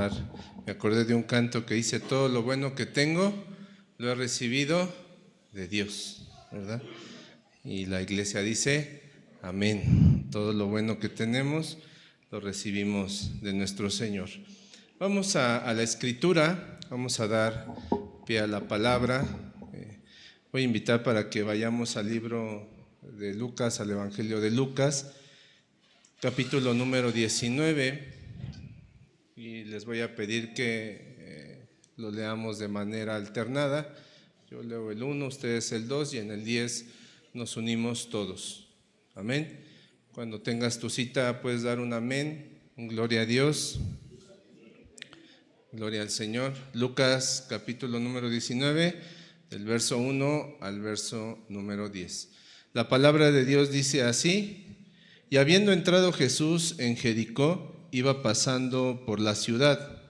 orar. Me acordé de un canto que dice: todo lo bueno que tengo lo he recibido de Dios, ¿verdad? Y la iglesia dice: amén. Todo lo bueno que tenemos lo recibimos de nuestro Señor. Vamos a la escritura, vamos a dar pie a la palabra. Voy a invitar para que vayamos al libro de Lucas, al Evangelio de Lucas, capítulo número 19, y les voy a pedir que lo leamos de manera alternada. Yo leo el 1, ustedes el 2, y en el 10 nos unimos todos. Amén. Cuando tengas tu cita puedes dar un amén, un gloria a Dios, gloria al Señor. Lucas capítulo número 19, del verso 1 al verso número 10. La palabra de Dios dice así: y habiendo entrado Jesús en Jericó, iba pasando por la ciudad.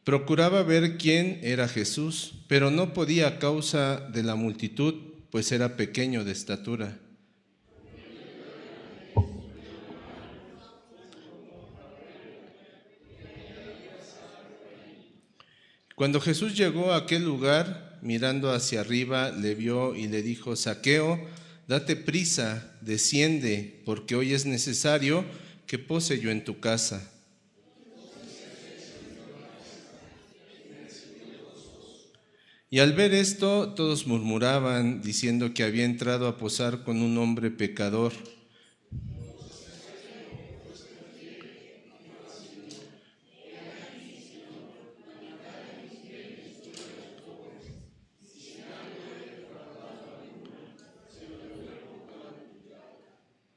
Procuraba ver quién era Jesús, pero no podía a causa de la multitud, pues era pequeño de estatura. Cuando Jesús llegó a aquel lugar, mirando hacia arriba, le vio y le dijo: Zaqueo, date prisa, desciende, porque hoy es necesario que pose yo en tu casa. Y al ver esto, todos murmuraban, diciendo que había entrado a posar con un hombre pecador.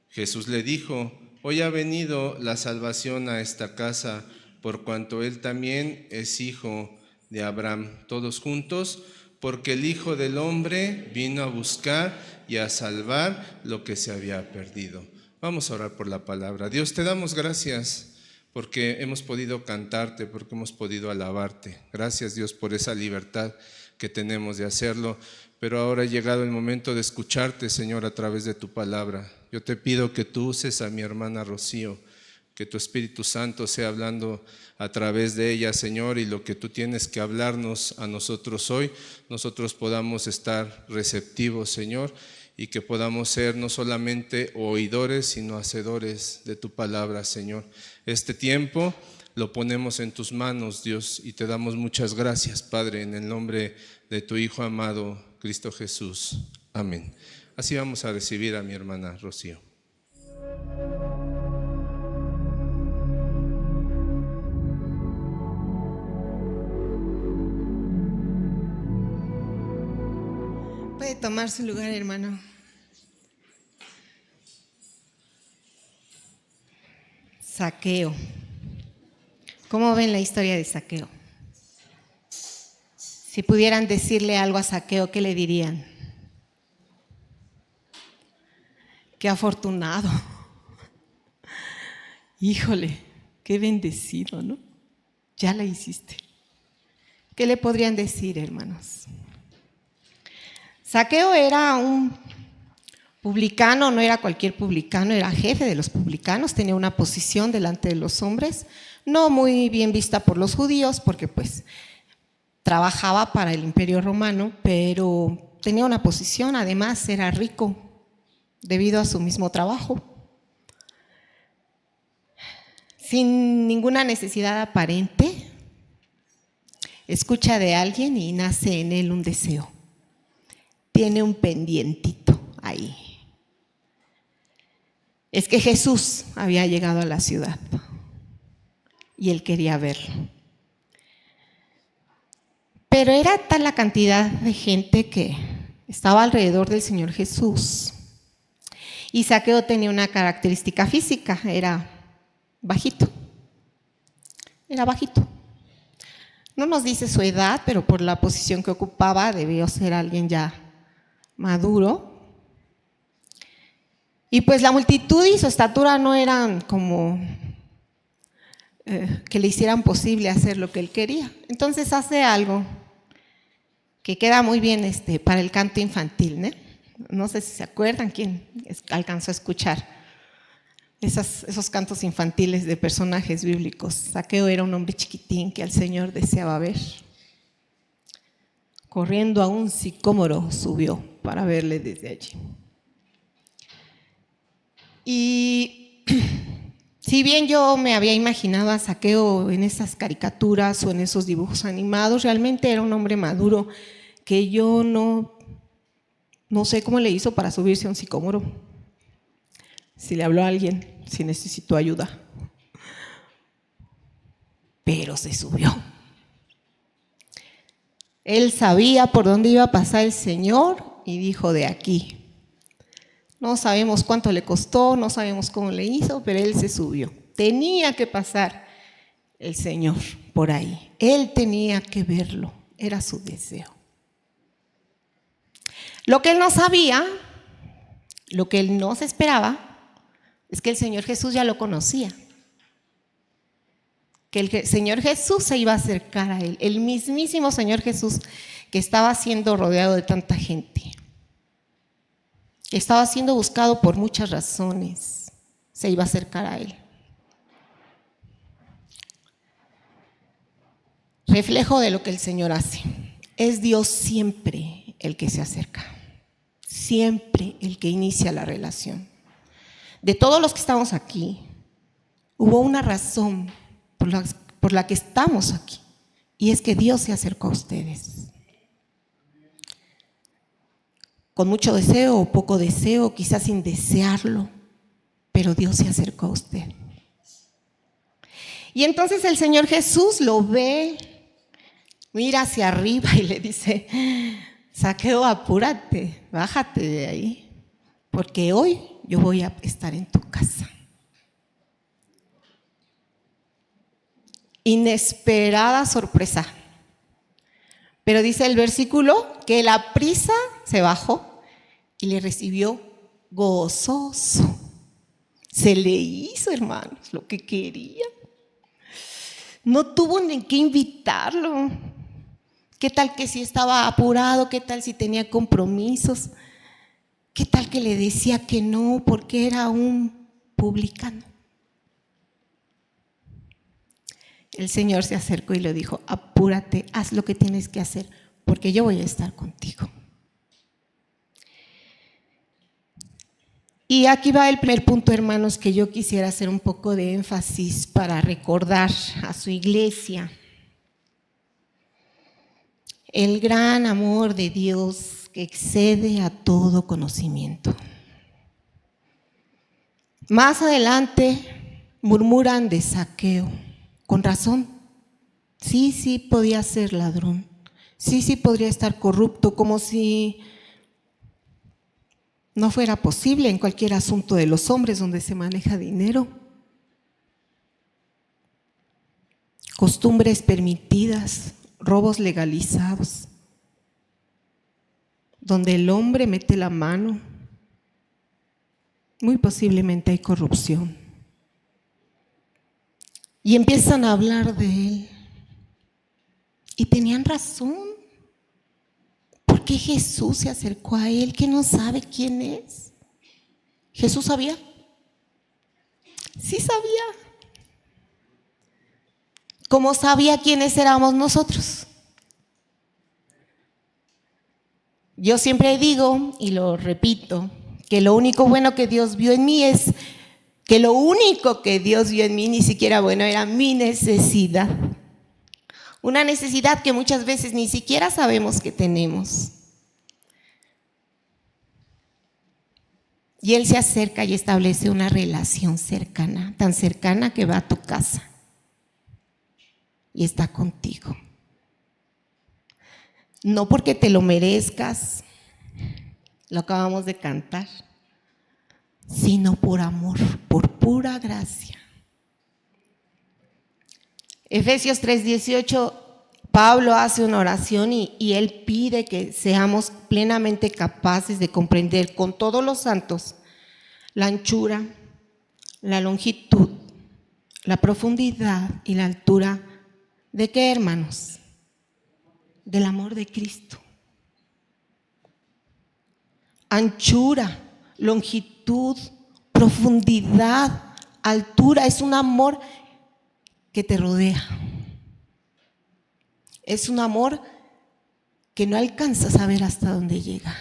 Jesús le dijo: hoy ha venido la salvación a esta casa, por cuanto él también es hijo de Abraham. Todos juntos: porque el Hijo del Hombre vino a buscar y a salvar lo que se había perdido. Vamos a orar por la palabra. Dios, te damos gracias porque hemos podido cantarte, porque hemos podido alabarte. Gracias, Dios, por esa libertad que tenemos de hacerlo. Pero ahora ha llegado el momento de escucharte, Señor, a través de tu palabra. Yo te pido que tú uses a mi hermana Rocío, que tu Espíritu Santo sea hablando a través de ella, Señor, y lo que tú tienes que hablarnos a nosotros hoy, nosotros podamos estar receptivos, Señor, y que podamos ser no solamente oidores, sino hacedores de tu palabra, Señor. Este tiempo lo ponemos en tus manos, Dios, y te damos muchas gracias, Padre, en el nombre de tu Hijo amado, Cristo Jesús. Amén. Así vamos a recibir a mi hermana Rocío. Puede tomar su lugar, hermano. Zaqueo. ¿Cómo ven la historia de Zaqueo? Si pudieran decirle algo a Zaqueo, ¿qué le dirían? Qué afortunado. Híjole, qué bendecido, ¿no? Ya la hiciste. ¿Qué le podrían decir, hermanos? Zaqueo era un publicano, no era cualquier publicano, era jefe de los publicanos, tenía una posición delante de los hombres, no muy bien vista por los judíos, porque pues trabajaba para el Imperio Romano, pero tenía una posición, además era rico debido a su mismo trabajo. Sin ninguna necesidad aparente, escucha de alguien y nace en él un deseo. Tiene un pendientito ahí. Es que Jesús había llegado a la ciudad y él quería verlo. Pero era tal la cantidad de gente que estaba alrededor del Señor Jesús. Y Zaqueo tenía una característica física, era bajito. Era bajito. No nos dice su edad, pero por la posición que ocupaba debió ser alguien ya maduro. Y pues la multitud y su estatura no eran como que le hicieran posible hacer lo que él quería. Entonces hace algo que queda muy bien para el canto infantil, ¿no? No sé si se acuerdan quién alcanzó a escuchar esos cantos infantiles de personajes bíblicos. Zaqueo era un hombre chiquitín que al Señor deseaba ver. Corriendo a un sicómoro subió para verle desde allí. Y si bien yo me había imaginado a Zaqueo en esas caricaturas o en esos dibujos animados, realmente era un hombre maduro que yo no sé cómo le hizo para subirse a un sicómoro. Si le habló a alguien, si necesitó ayuda. Pero se subió. Él sabía por dónde iba a pasar el Señor y dijo: de aquí. No sabemos cuánto le costó, no sabemos cómo le hizo, pero él se subió. Tenía que pasar el Señor por ahí. Él tenía que verlo, era su deseo. Lo que él no sabía, lo que él no se esperaba, es que el Señor Jesús ya lo conocía. Que el Señor Jesús se iba a acercar a él. El mismísimo Señor Jesús que estaba siendo rodeado de tanta gente. Que estaba siendo buscado por muchas razones. Se iba a acercar a él. Reflejo de lo que el Señor hace. Es Dios siempre el que se acerca. Siempre el que inicia la relación. De todos los que estamos aquí, hubo una razón por la que estamos aquí, y es que Dios se acercó a ustedes. Con mucho deseo o poco deseo, quizás sin desearlo, pero Dios se acercó a usted. Y entonces el Señor Jesús lo ve, mira hacia arriba y le dice: Zaqueo, apúrate, bájate de ahí, porque hoy yo voy a estar en tu casa. Inesperada sorpresa. Pero dice el versículo que la prisa se bajó y le recibió gozoso. Se le hizo, hermanos, lo que quería. No tuvo ni que invitarlo. ¿Qué tal que si estaba apurado? ¿Qué tal si tenía compromisos? ¿Qué tal que le decía que no porque era un publicano? El Señor se acercó y le dijo: apúrate, haz lo que tienes que hacer, porque yo voy a estar contigo. Y aquí va el primer punto, hermanos, que yo quisiera hacer un poco de énfasis para recordar a su iglesia. El gran amor de Dios que excede a todo conocimiento. Más adelante murmuran de Zaqueo. Con razón, sí podía ser ladrón, sí podría estar corrupto, como si no fuera posible en cualquier asunto de los hombres donde se maneja dinero. Costumbres permitidas, robos legalizados, donde el hombre mete la mano, muy posiblemente hay corrupción. Y empiezan a hablar de él. Y tenían razón. ¿Por qué Jesús se acercó a él? ¿Que no sabe quién es? ¿Jesús sabía? Sí sabía. ¿Cómo sabía quiénes éramos nosotros? Yo siempre digo, y lo repito, que lo único bueno que Dios vio en mí es que lo único que Dios vio en mí ni siquiera bueno era mi necesidad. Una necesidad que muchas veces ni siquiera sabemos que tenemos. Y Él se acerca y establece una relación cercana, tan cercana que va a tu casa y está contigo. No porque te lo merezcas, lo acabamos de cantar, sino por amor, por pura gracia. Efesios 3:18, Pablo hace una oración y él pide que seamos plenamente capaces de comprender con todos los santos la anchura, la longitud, la profundidad y la altura. ¿De qué, hermanos? Del amor de Cristo. anchura, longitud, profundidad, altura. Es un amor que te rodea. Es un amor que no alcanzas a ver hasta dónde llega.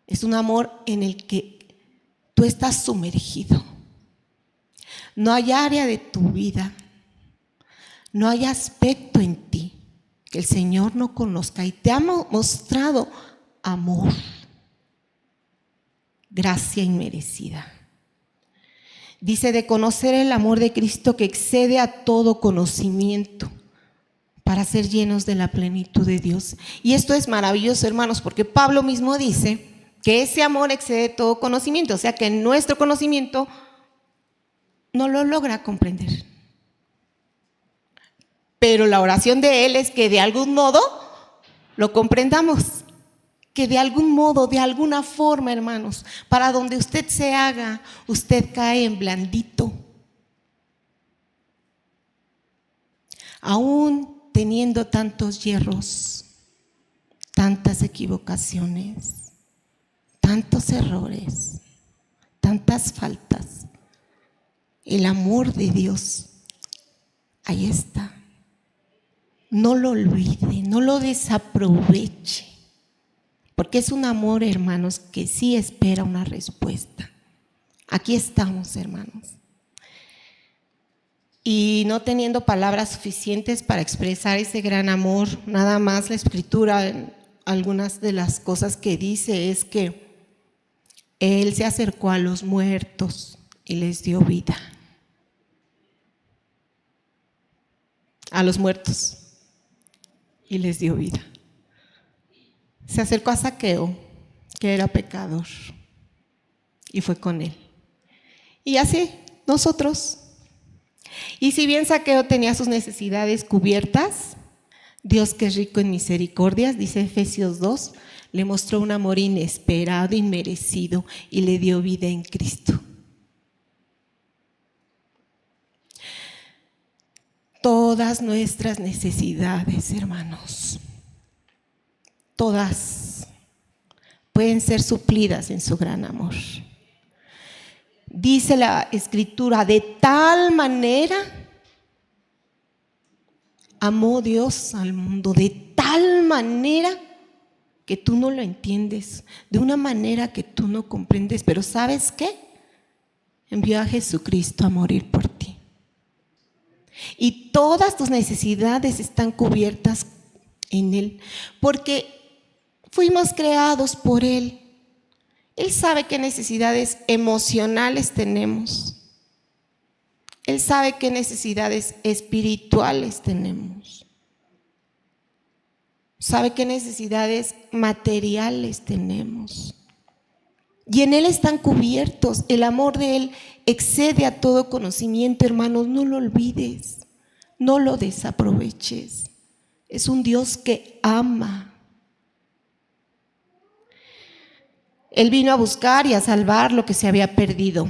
Es un amor en el que tú estás sumergido. No hay área de tu vida, no hay aspecto en ti que el Señor no conozca, y te ha mostrado amor, gracia inmerecida. Dice de conocer el amor de Cristo que excede a todo conocimiento, para ser llenos de la plenitud de Dios. Y esto es maravilloso, hermanos, porque Pablo mismo dice que ese amor excede todo conocimiento, o sea que nuestro conocimiento no lo logra comprender. Pero la oración de él es que de algún modo lo comprendamos, que de algún modo, de alguna forma, hermanos, para donde usted se haga, usted cae en blandito. Aún teniendo tantos hierros, tantas equivocaciones, tantos errores, tantas faltas, el amor de Dios ahí está. No lo olvide, no lo desaproveche, porque es un amor, hermanos, que sí espera una respuesta. Aquí estamos, hermanos. Y no teniendo palabras suficientes para expresar ese gran amor, nada más la Escritura, algunas de las cosas que dice es que Él se acercó a los muertos y les dio vida. A los muertos y les dio vida. Se acercó a Zaqueo, que era pecador, y fue con él. Y así nosotros. Y si bien Zaqueo tenía sus necesidades cubiertas, Dios, que es rico en misericordias, dice Efesios 2, le mostró un amor inesperado, inmerecido, y le dio vida en Cristo. Todas nuestras necesidades, hermanos, todas pueden ser suplidas en su gran amor. Dice la Escritura, de tal manera amó Dios al mundo, de tal manera que tú no lo entiendes, de una manera que tú no comprendes, pero ¿sabes qué? Envió a Jesucristo a morir por ti. Y todas tus necesidades están cubiertas en Él, porque fuimos creados por Él. Él sabe qué necesidades emocionales tenemos. Él sabe qué necesidades espirituales tenemos. Sabe qué necesidades materiales tenemos. Y en Él están cubiertos. El amor de Él excede a todo conocimiento, hermanos. No lo olvides, no lo desaproveches. Es un Dios que ama. Él vino a buscar y a salvar lo que se había perdido,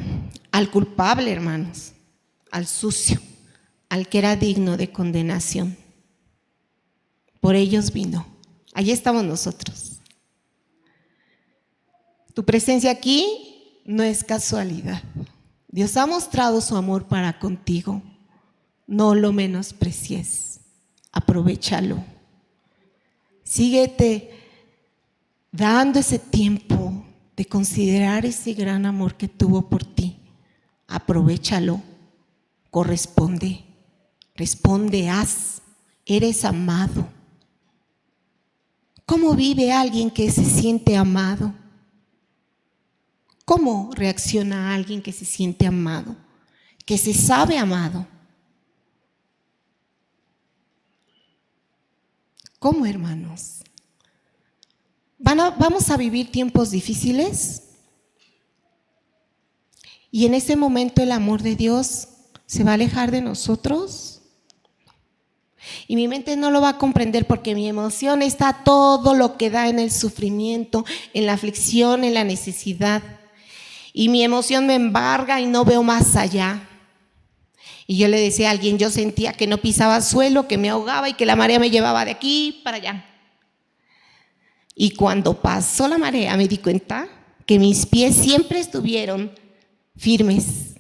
al culpable, hermanos, al sucio, al que era digno de condenación. Por ellos vino. Allí estamos nosotros. Tu presencia aquí no es casualidad. Dios ha mostrado su amor para contigo. No lo menosprecies. Aprovéchalo. Síguete dando ese tiempo de considerar ese gran amor que tuvo por ti. Aprovéchalo, corresponde, responde, haz, eres amado. ¿Cómo vive alguien que se siente amado? ¿Cómo reacciona alguien que se siente amado, que se sabe amado? ¿Cómo, hermanos? Vamos a vivir tiempos difíciles y en ese momento el amor de Dios se va a alejar de nosotros y mi mente no lo va a comprender porque mi emoción está todo lo que da en el sufrimiento, en la aflicción, en la necesidad, y mi emoción me embarga y no veo más allá. Y yo le decía a alguien, yo sentía que no pisaba suelo, que me ahogaba y que la marea me llevaba de aquí para allá. Y cuando pasó la marea me di cuenta que mis pies siempre estuvieron firmes.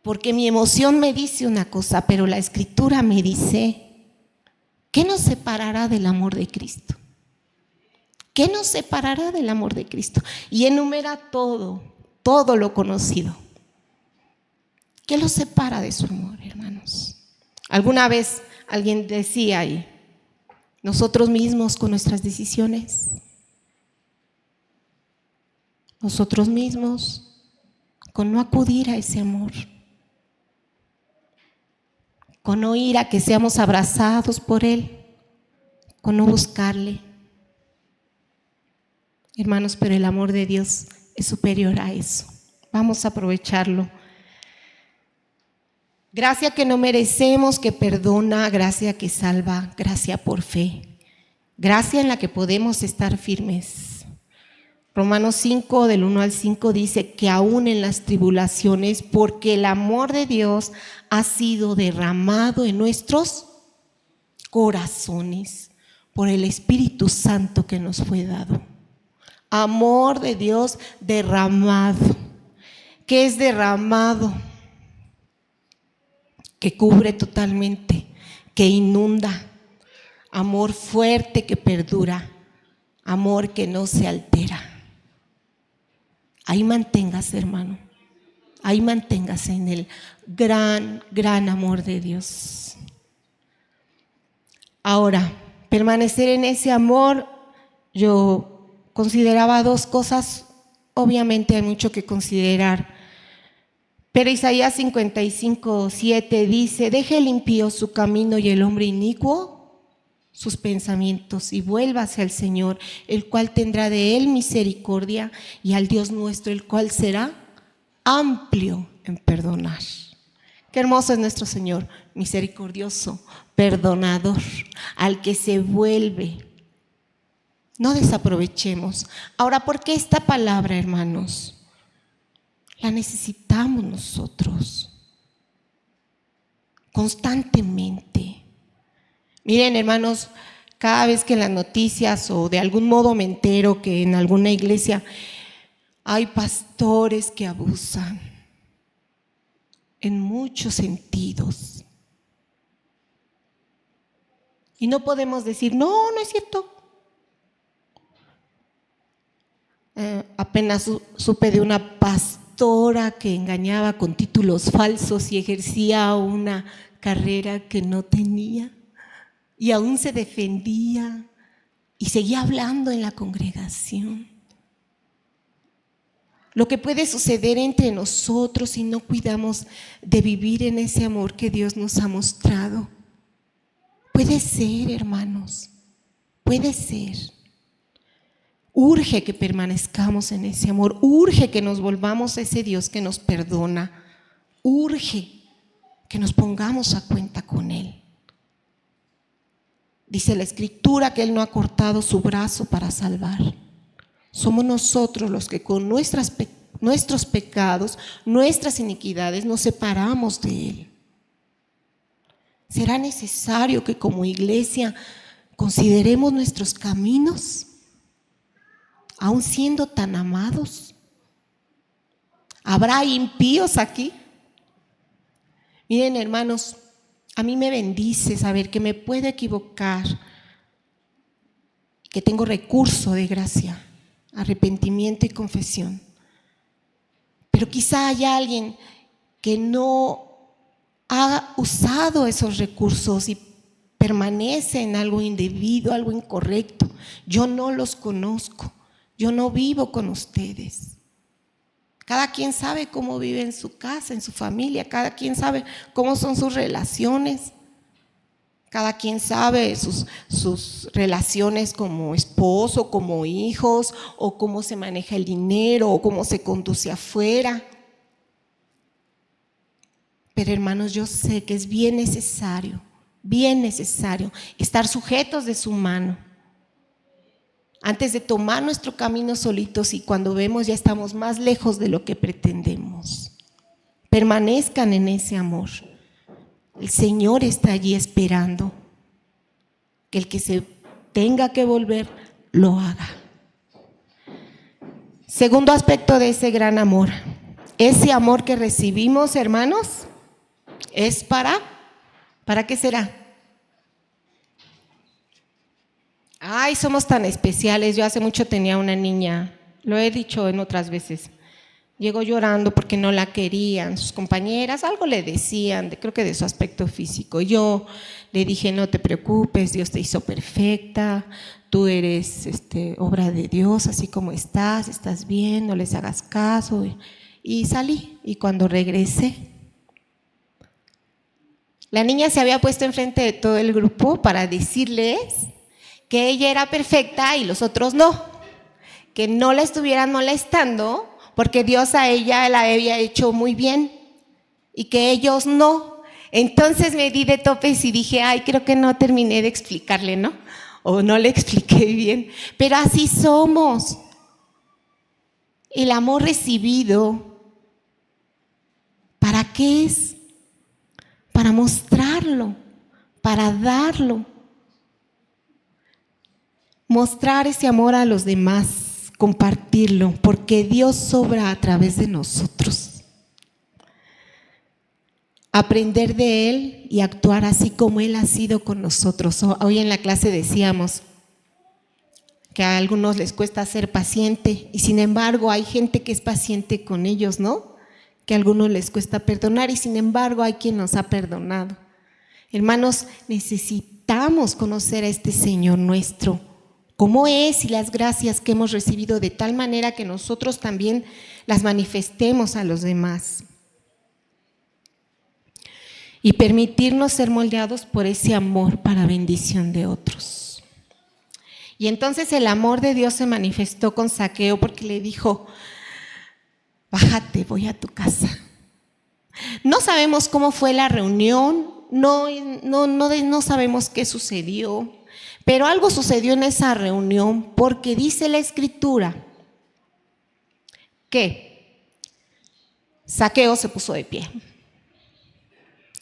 Porque mi emoción me dice una cosa, pero la Escritura me dice, ¿qué nos separará del amor de Cristo? ¿Qué nos separará del amor de Cristo? Y enumera todo lo conocido. ¿Qué los separa de su amor, hermanos? Alguna vez alguien decía ahí, nosotros mismos con nuestras decisiones, nosotros mismos con no acudir a ese amor, con no ir a que seamos abrazados por Él, con no buscarle. Hermanos, pero el amor de Dios es superior a eso. Vamos a aprovecharlo. Gracia que no merecemos, que perdona, gracia que salva, gracia por fe. Gracia en la que podemos estar firmes. Romanos 5, del 1 al 5 dice que aún en las tribulaciones, porque el amor de Dios ha sido derramado en nuestros corazones por el Espíritu Santo que nos fue dado. Amor de Dios derramado. ¿Qué es derramado? Que cubre totalmente, que inunda. Amor fuerte que perdura. Amor que no se altera. Ahí manténgase, hermano. Ahí manténgase en el gran amor de Dios. Ahora, permanecer en ese amor, yo consideraba dos cosas. Obviamente hay mucho que considerar, pero Isaías 55:7 dice: deje el impío su camino y el hombre inicuo sus pensamientos, y vuelva hacia el Señor, el cual tendrá de él misericordia, y al Dios nuestro, el cual será amplio en perdonar. Qué hermoso es nuestro Señor, misericordioso, perdonador, al que se vuelve. No desaprovechemos. Ahora, ¿por qué esta palabra, hermanos? La necesitamos nosotros constantemente. Miren, hermanos, cada vez que en las noticias o de algún modo me entero que en alguna iglesia hay pastores que abusan en muchos sentidos. Y no podemos decir, no es cierto. Apenas supe de una pastora que engañaba con títulos falsos y ejercía una carrera que no tenía, y aún se defendía y seguía hablando en la congregación. Lo que puede suceder entre nosotros si no cuidamos de vivir en ese amor que Dios nos ha mostrado. Puede ser, hermanos, puede ser. Urge que permanezcamos en ese amor, urge que nos volvamos a ese Dios que nos perdona, urge que nos pongamos a cuenta con Él. Dice la Escritura que Él no ha cortado su brazo para salvar. Somos nosotros los que con nuestros pecados, nuestras iniquidades nos separamos de Él. ¿Será necesario que como iglesia consideremos nuestros caminos, aún siendo tan amados? ¿Habrá impíos aquí? Miren, hermanos, a mí me bendice saber que me puedo equivocar, que tengo recurso de gracia, arrepentimiento y confesión. Pero quizá haya alguien que no ha usado esos recursos y permanece en algo indebido, algo incorrecto. Yo no los conozco, yo no vivo con ustedes. Cada quien sabe cómo vive en su casa, en su familia, cada quien sabe cómo son sus relaciones, cada quien sabe sus relaciones como esposo, como hijos, o cómo se maneja el dinero, o cómo se conduce afuera. Pero hermanos, yo sé que es bien necesario estar sujetos de su mano antes de tomar nuestro camino solitos, y cuando vemos ya estamos más lejos de lo que pretendemos. Permanezcan en ese amor. El Señor está allí esperando que el que se tenga que volver, lo haga. Segundo aspecto de ese gran amor. Ese amor que recibimos, hermanos, es ¿para qué será? Ay, somos tan especiales. Yo hace mucho tenía una niña, lo he dicho en otras veces, llegó llorando porque no la querían, sus compañeras algo le decían, creo que de su aspecto físico. Yo le dije, no te preocupes, Dios te hizo perfecta, tú eres obra de Dios, así como estás bien, no les hagas caso. Y salí, y cuando regresé, la niña se había puesto enfrente de todo el grupo para decirles que ella era perfecta y los otros no, que no la estuvieran molestando porque Dios a ella la había hecho muy bien y que ellos no. Entonces me di de topes y dije, ay, creo que no terminé de explicarle, ¿no? O no le expliqué bien, pero así somos. El amor recibido, ¿para qué es? Para mostrarlo, para darlo. Mostrar ese amor a los demás, compartirlo, porque Dios obra a través de nosotros. Aprender de Él y actuar así como Él ha sido con nosotros. Hoy en la clase decíamos que a algunos les cuesta ser paciente y sin embargo hay gente que es paciente con ellos, ¿no? Que a algunos les cuesta perdonar y sin embargo hay quien nos ha perdonado. Hermanos, necesitamos conocer a este Señor nuestro, cómo es y las gracias que hemos recibido de tal manera que nosotros también las manifestemos a los demás. Y permitirnos ser moldeados por ese amor para bendición de otros. Y entonces el amor de Dios se manifestó con Zaqueo porque le dijo, bájate, voy a tu casa. No sabemos cómo fue la reunión, no sabemos qué sucedió, pero algo sucedió en esa reunión porque dice la Escritura que Zaqueo se puso de pie.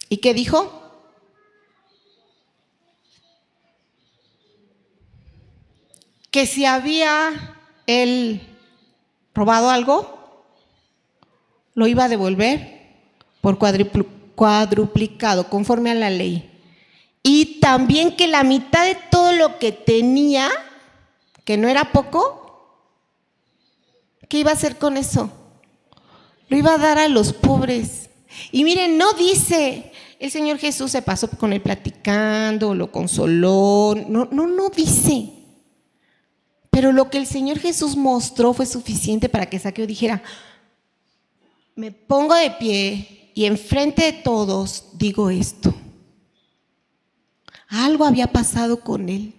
¿Y qué dijo? Que si había él robado algo, lo iba a devolver por cuadruplicado, conforme a la ley. Y también que la mitad de todo lo que tenía, que no era poco, ¿qué iba a hacer con eso? Lo iba a dar a los pobres. Y miren, no dice, el Señor Jesús se pasó con él platicando, lo consoló, no dice. Pero lo que el Señor Jesús mostró fue suficiente para que Zaqueo dijera, me pongo de pie y enfrente de todos digo esto. Algo había pasado con él.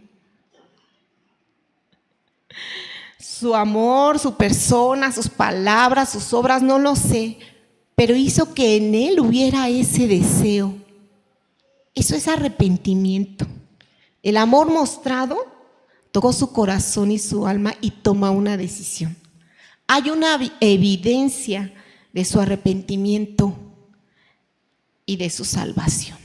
Su amor, su persona, sus palabras, sus obras, no lo sé, pero hizo que en él hubiera ese deseo. Eso es arrepentimiento. El amor mostrado tocó su corazón y su alma y toma una decisión. Hay una evidencia de su arrepentimiento y de su salvación.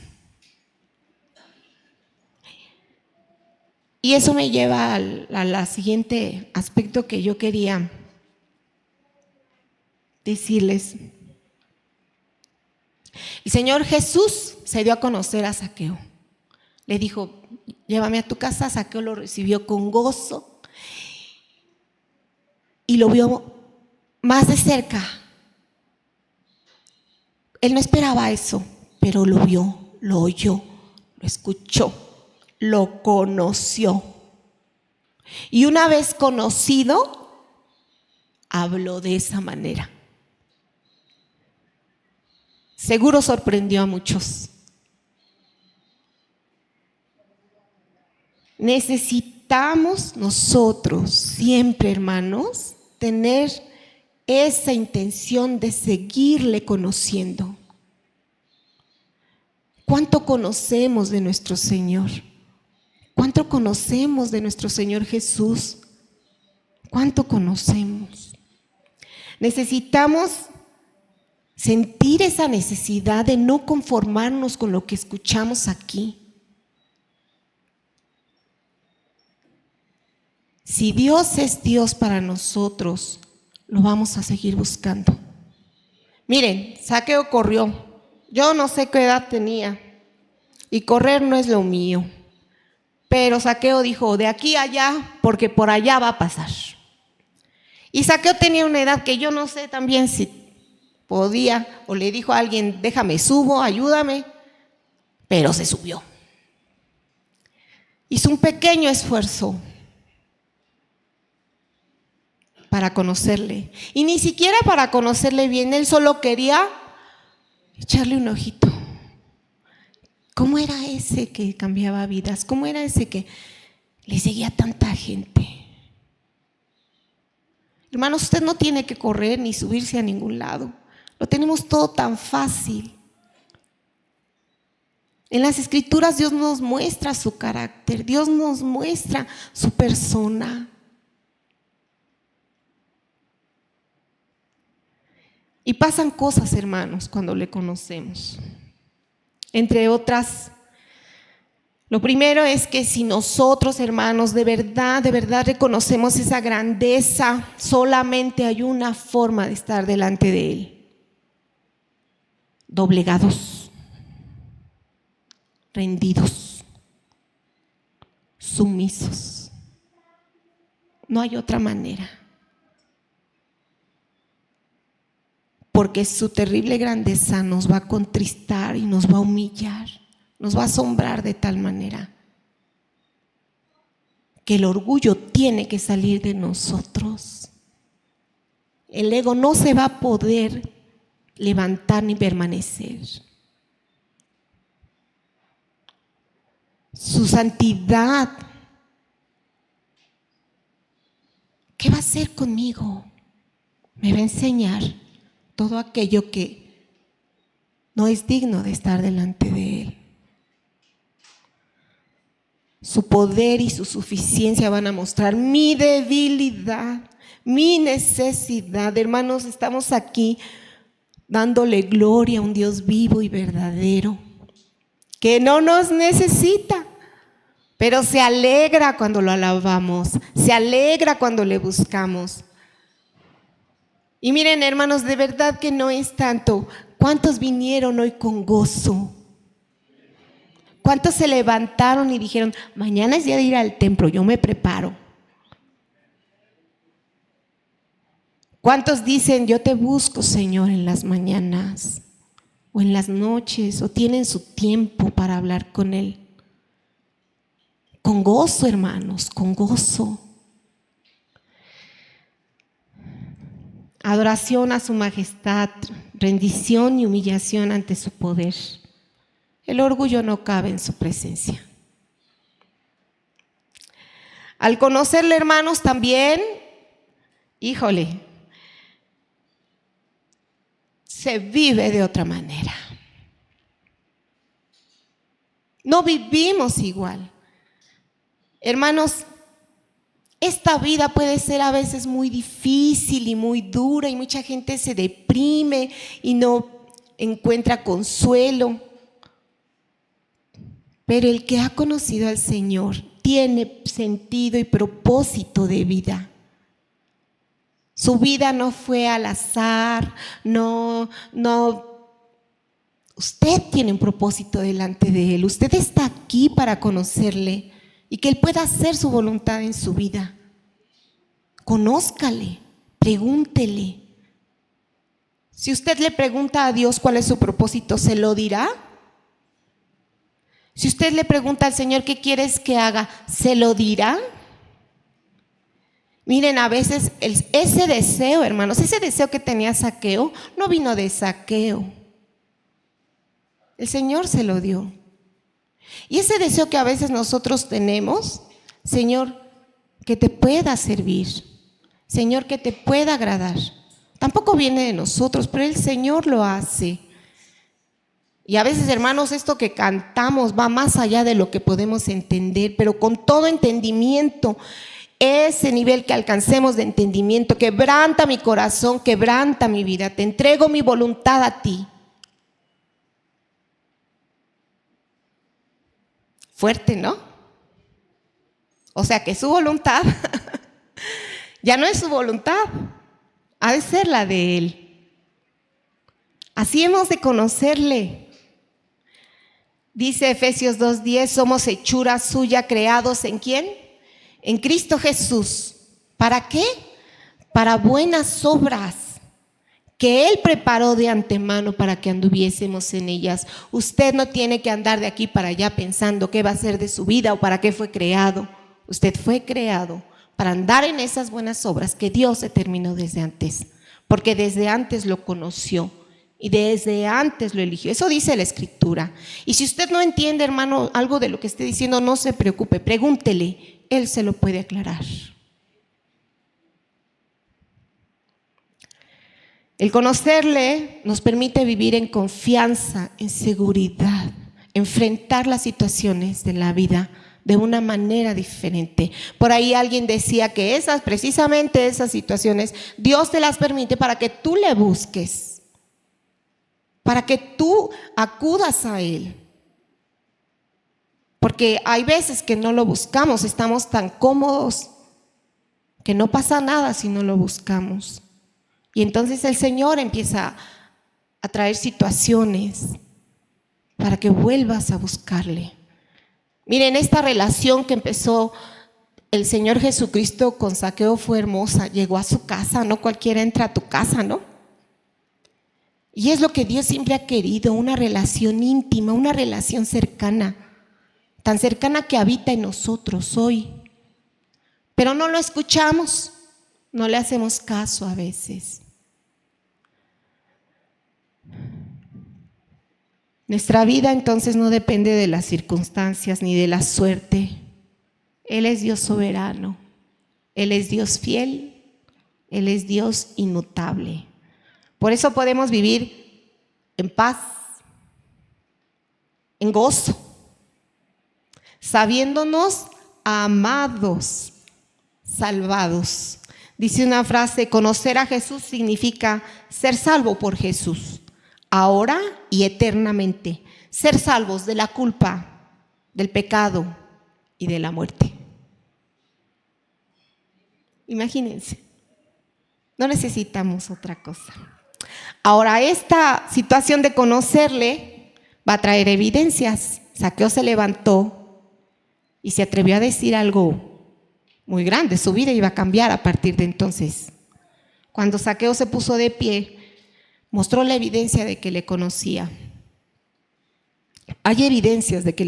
Y eso me lleva al siguiente aspecto que yo quería decirles. El Señor Jesús se dio a conocer a Zaqueo. Le dijo, llévame a tu casa. Zaqueo lo recibió con gozo y lo vio más de cerca. Él no esperaba eso, pero lo vio, lo oyó, lo escuchó, lo conoció. Y una vez conocido, habló de esa manera. Seguro sorprendió a muchos. Necesitamos nosotros siempre, hermanos, tener esa intención de seguirle conociendo. ¿Cuánto conocemos de nuestro Señor? ¿Cuánto conocemos de nuestro Señor Jesús? ¿Cuánto conocemos? Necesitamos sentir esa necesidad de no conformarnos con lo que escuchamos aquí. Si Dios es Dios para nosotros, lo vamos a seguir buscando. Miren, Zaqueo corrió. Yo no sé qué edad tenía y correr no es lo mío. Pero Zaqueo dijo, de aquí a allá, porque por allá va a pasar. Y Zaqueo tenía una edad que yo no sé también si podía, o le dijo a alguien, déjame subo, ayúdame, pero se subió. Hizo un pequeño esfuerzo para conocerle. Y ni siquiera para conocerle bien, él solo quería echarle un ojito. ¿Cómo era ese que cambiaba vidas? ¿Cómo era ese que le seguía a tanta gente? Hermanos, usted no tiene que correr ni subirse a ningún lado. Lo tenemos todo tan fácil. En las Escrituras Dios nos muestra su carácter, Dios nos muestra su persona. Y pasan cosas, hermanos, cuando le conocemos. Entre otras, lo primero es que si nosotros, hermanos, de verdad reconocemos esa grandeza, solamente hay una forma de estar delante de Él: doblegados, rendidos, sumisos. No hay otra manera. Porque su terrible grandeza nos va a contristar y nos va a humillar, nos va a asombrar de tal manera que el orgullo tiene que salir de nosotros. El ego no se va a poder levantar ni permanecer. Su santidad, ¿qué va a hacer conmigo? Me va a enseñar todo aquello que no es digno de estar delante de Él. Su poder y su suficiencia van a mostrar mi debilidad, mi necesidad. Hermanos, estamos aquí dándole gloria a un Dios vivo y verdadero, que no nos necesita, pero se alegra cuando lo alabamos, se alegra cuando le buscamos. Y miren, hermanos, de verdad que no es tanto. ¿Cuántos vinieron hoy con gozo? ¿Cuántos se levantaron y dijeron, mañana es día de ir al templo, yo me preparo? ¿Cuántos dicen, yo te busco, Señor, en las mañanas o en las noches, o tienen su tiempo para hablar con Él? Con gozo, hermanos, con gozo. Adoración a su majestad, rendición y humillación ante su poder. El orgullo no cabe en su presencia. Al conocerle, hermanos, también, híjole, se vive de otra manera. No vivimos igual. Hermanos, esta vida puede ser a veces muy difícil y muy dura, y mucha gente se deprime y no encuentra consuelo. Pero el que ha conocido al Señor tiene sentido y propósito de vida. Su vida no fue al azar, no. Usted tiene un propósito delante de Él. Usted está aquí para conocerle y que Él pueda hacer su voluntad en su vida. Conózcale, pregúntele. Si usted le pregunta a Dios cuál es su propósito, ¿se lo dirá? Si usted le pregunta al Señor qué quieres que haga, ¿se lo dirá? Miren, a veces ese deseo, hermanos, ese deseo que tenía Zaqueo, no vino de Zaqueo. El Señor se lo dio. Y ese deseo que a veces nosotros tenemos, Señor, que te pueda servir, Señor, que te pueda agradar, tampoco viene de nosotros, pero el Señor lo hace. Y a veces, hermanos, esto que cantamos va más allá de lo que podemos entender, pero con todo entendimiento, ese nivel que alcancemos de entendimiento, quebranta mi corazón, quebranta mi vida, te entrego mi voluntad a ti. Fuerte, ¿no? O sea que su voluntad Ya no es su voluntad, ha de ser la de Él. Así hemos de conocerle. Dice Efesios 2:10, somos hechura suya, creados ¿en quién? En Cristo Jesús. ¿Para qué? Para buenas obras que Él preparó de antemano para que anduviésemos en ellas. Usted no tiene que andar de aquí para allá pensando qué va a ser de su vida o para qué fue creado. Usted fue creado para andar en esas buenas obras que Dios determinó desde antes, porque desde antes lo conoció y desde antes lo eligió. Eso dice la Escritura. Y si usted no entiende, hermano, algo de lo que esté diciendo, no se preocupe, pregúntele, Él se lo puede aclarar. El conocerle nos permite vivir en confianza, en seguridad, enfrentar las situaciones de la vida de una manera diferente. Por ahí alguien decía que precisamente esas situaciones, Dios te las permite para que tú le busques, para que tú acudas a Él. Porque hay veces que no lo buscamos, estamos tan cómodos que no pasa nada si no lo buscamos. Y entonces el Señor empieza a traer situaciones para que vuelvas a buscarle. Miren, esta relación que empezó el Señor Jesucristo con Zaqueo fue hermosa. Llegó a su casa, no cualquiera entra a tu casa, ¿no? Y es lo que Dios siempre ha querido, una relación íntima, una relación cercana, tan cercana que habita en nosotros hoy. Pero no lo escuchamos, no le hacemos caso a veces. Nuestra vida entonces no depende de las circunstancias ni de la suerte. Él es Dios soberano, Él es Dios fiel, Él es Dios inmutable. Por eso podemos vivir en paz, en gozo, sabiéndonos amados, salvados. Dice una frase, conocer a Jesús significa ser salvo por Jesús, ahora y eternamente, ser salvos de la culpa, del pecado y de la muerte. Imagínense, no necesitamos otra cosa. Ahora, esta situación de conocerle va a traer evidencias. Zaqueo se levantó y se atrevió a decir algo muy grande. Su vida iba a cambiar a partir de entonces. Cuando Zaqueo se puso de pie, mostró la evidencia de que le conocía. Hay evidencias de que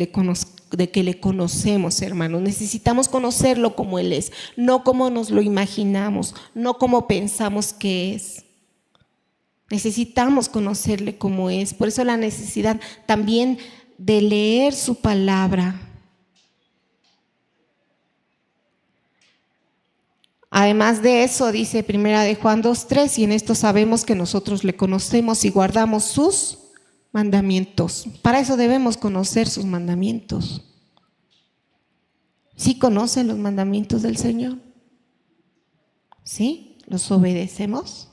le conocemos, hermanos. Necesitamos conocerlo como Él es, no como nos lo imaginamos, no como pensamos que es. Necesitamos conocerle como es. Por eso la necesidad también de leer su palabra. Además de eso, dice 1 Juan 2:3, y en esto sabemos que nosotros le conocemos y guardamos sus mandamientos. Para eso debemos conocer sus mandamientos. ¿Sí conocen los mandamientos del Señor? ¿Sí? ¿Los obedecemos?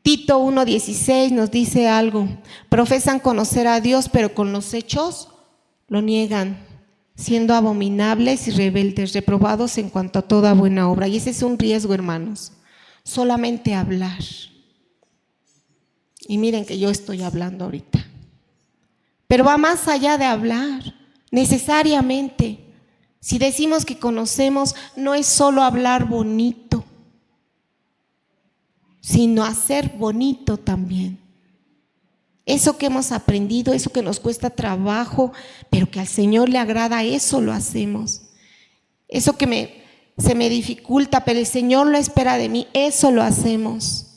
Tito 1:16 nos dice algo. Profesan conocer a Dios, pero con los hechos lo niegan, siendo abominables y rebeldes, reprobados en cuanto a toda buena obra. Y ese es un riesgo, hermanos. Solamente hablar. Y miren que yo estoy hablando ahorita. Pero va más allá de hablar, necesariamente. Si decimos que conocemos, no es solo hablar bonito, sino hacer bonito también. Eso que hemos aprendido, eso que nos cuesta trabajo, pero que al Señor le agrada, eso lo hacemos. Eso que se me dificulta, pero el Señor lo espera de mí, eso lo hacemos.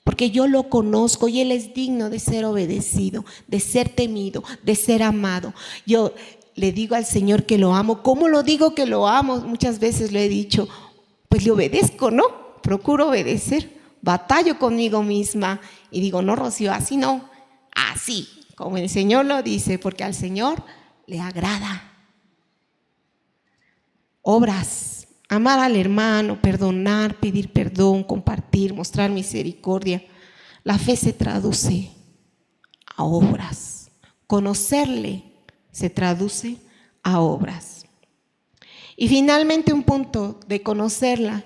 Porque yo lo conozco y Él es digno de ser obedecido, de ser temido, de ser amado. Yo le digo al Señor que lo amo. ¿Cómo lo digo que lo amo? Muchas veces lo he dicho, pues le obedezco, ¿no? Procuro obedecer. Batallo conmigo misma y digo, no, Rocío, así no, así, como el Señor lo dice, porque al Señor le agrada. Obras, amar al hermano, perdonar, pedir perdón, compartir, mostrar misericordia. La fe se traduce a obras. Conocerle se traduce a obras. Y finalmente un punto de conocerla,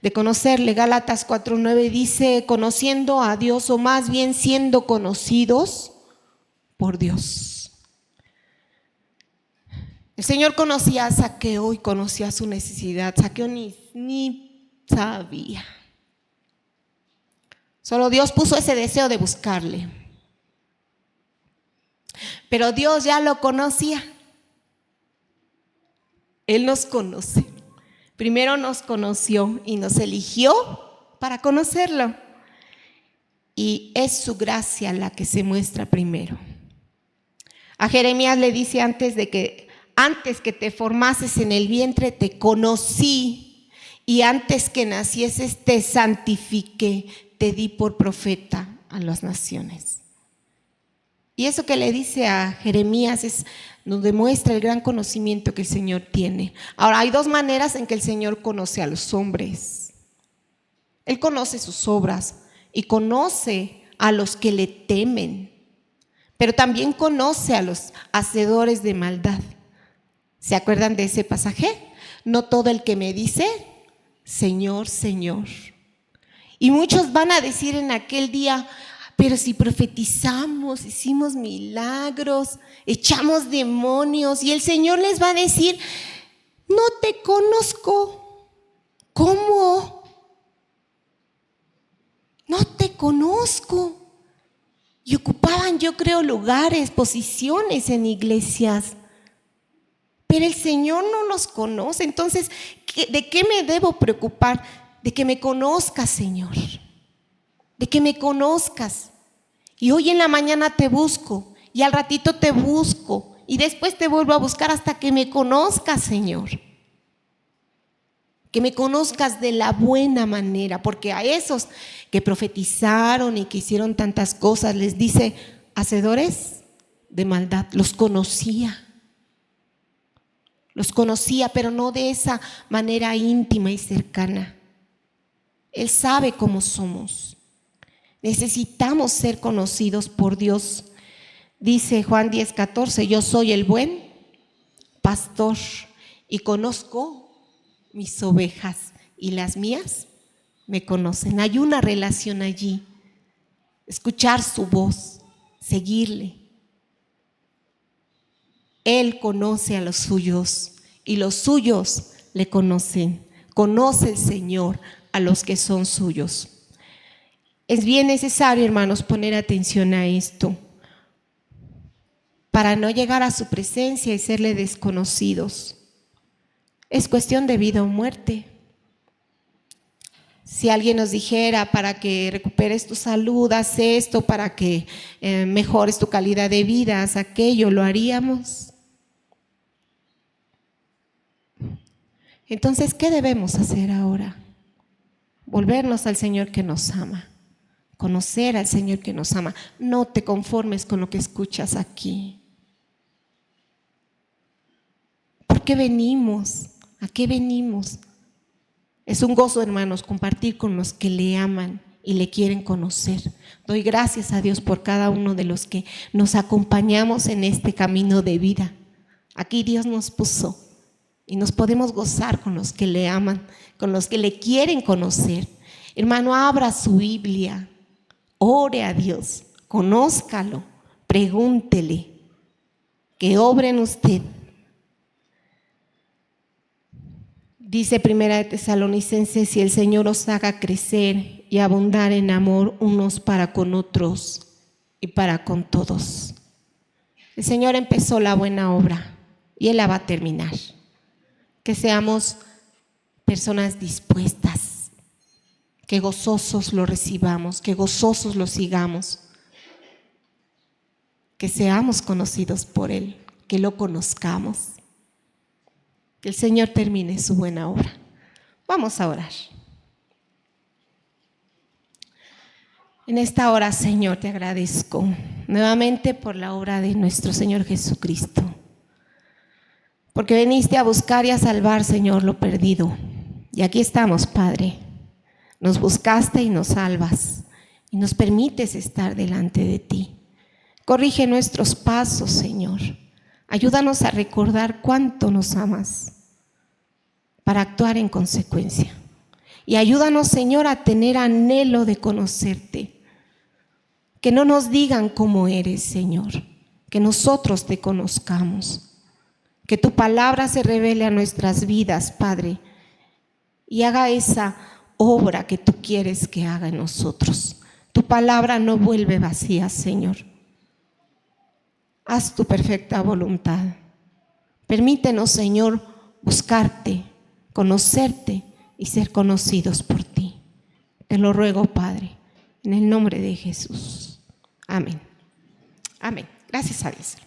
de conocerle. Gálatas 4:9 dice, conociendo a Dios, o más bien siendo conocidos por Dios. El Señor conocía a Zaqueo y conocía su necesidad. Zaqueo ni sabía. Solo Dios puso ese deseo de buscarle. Pero Dios ya lo conocía. Él nos conoce. Primero nos conoció y nos eligió para conocerlo. Y es su gracia la que se muestra primero. A Jeremías le dice antes que te formases en el vientre te conocí, y antes que nacieses te santifiqué, te di por profeta a las naciones. Y eso que le dice a Jeremías nos demuestra el gran conocimiento que el Señor tiene. Ahora, hay dos maneras en que el Señor conoce a los hombres. Él conoce sus obras y conoce a los que le temen, pero también conoce a los hacedores de maldad. ¿Se acuerdan de ese pasaje? No todo el que me dice, Señor, Señor. Y muchos van a decir en aquel día, pero si profetizamos, hicimos milagros, echamos demonios, y el Señor les va a decir, no te conozco. ¿Cómo? No te conozco. Y ocupaban, yo creo, lugares, posiciones en iglesias. Pero el Señor no los conoce. Entonces, ¿de qué me debo preocupar? De que me conozcas, Señor. De que me conozcas. Y hoy en la mañana te busco, y al ratito te busco, y después te vuelvo a buscar hasta que me conozcas, Señor. Que me conozcas de la buena manera, porque a esos que profetizaron y que hicieron tantas cosas les dice hacedores de maldad. Los conocía, pero no de esa manera íntima y cercana. Él sabe cómo somos. Necesitamos ser conocidos por Dios. Dice Juan 10:14, yo soy el buen pastor y conozco mis ovejas y las mías me conocen. Hay una relación allí. Escuchar su voz, seguirle. Él conoce a los suyos y los suyos le conocen. Conoce el Señor a los que son suyos. Es bien necesario, hermanos, poner atención a esto para no llegar a su presencia y serle desconocidos. Es cuestión de vida o muerte. Si alguien nos dijera, para que recuperes tu salud, haz esto, para que mejores tu calidad de vida, haz aquello, ¿lo haríamos? Entonces, ¿qué debemos hacer ahora? Volvernos al Señor que nos ama. Conocer al Señor que nos ama. No te conformes con lo que escuchas aquí. ¿Por qué venimos? ¿A qué venimos? Es un gozo, hermanos, compartir con los que le aman y le quieren conocer. Doy gracias a Dios por cada uno de los que nos acompañamos en este camino de vida. Aquí Dios nos puso y nos podemos gozar con los que le aman, con los que le quieren conocer. Hermano, abra su Biblia, ore a Dios, conózcalo, pregúntele, que obre en usted. Dice Primera de Tesalonicenses, si el Señor os haga crecer y abundar en amor unos para con otros y para con todos. El Señor empezó la buena obra y Él la va a terminar. Que seamos personas dispuestas, que gozosos lo recibamos, que gozosos lo sigamos, que seamos conocidos por Él, que lo conozcamos. Que el Señor termine su buena obra. Vamos a orar. En esta hora, Señor, te agradezco nuevamente por la obra de nuestro Señor Jesucristo. Porque viniste a buscar y a salvar, Señor, lo perdido. Y aquí estamos, Padre. Nos buscaste y nos salvas. Y nos permites estar delante de ti. Corrige nuestros pasos, Señor. Ayúdanos a recordar cuánto nos amas. para actuar en consecuencia. Y ayúdanos, Señor, a tener anhelo de conocerte. Que no nos digan cómo eres, Señor, que nosotros te conozcamos. Que tu palabra se revele a nuestras vidas, Padre, y haga esa obra que tú quieres que haga en nosotros. Tu palabra no vuelve vacía, Señor. Haz tu perfecta voluntad. Permítenos, Señor, buscarte, conocerte y ser conocidos por ti. Te lo ruego, Padre, en el nombre de Jesús. Amén. Amén. Gracias a Dios.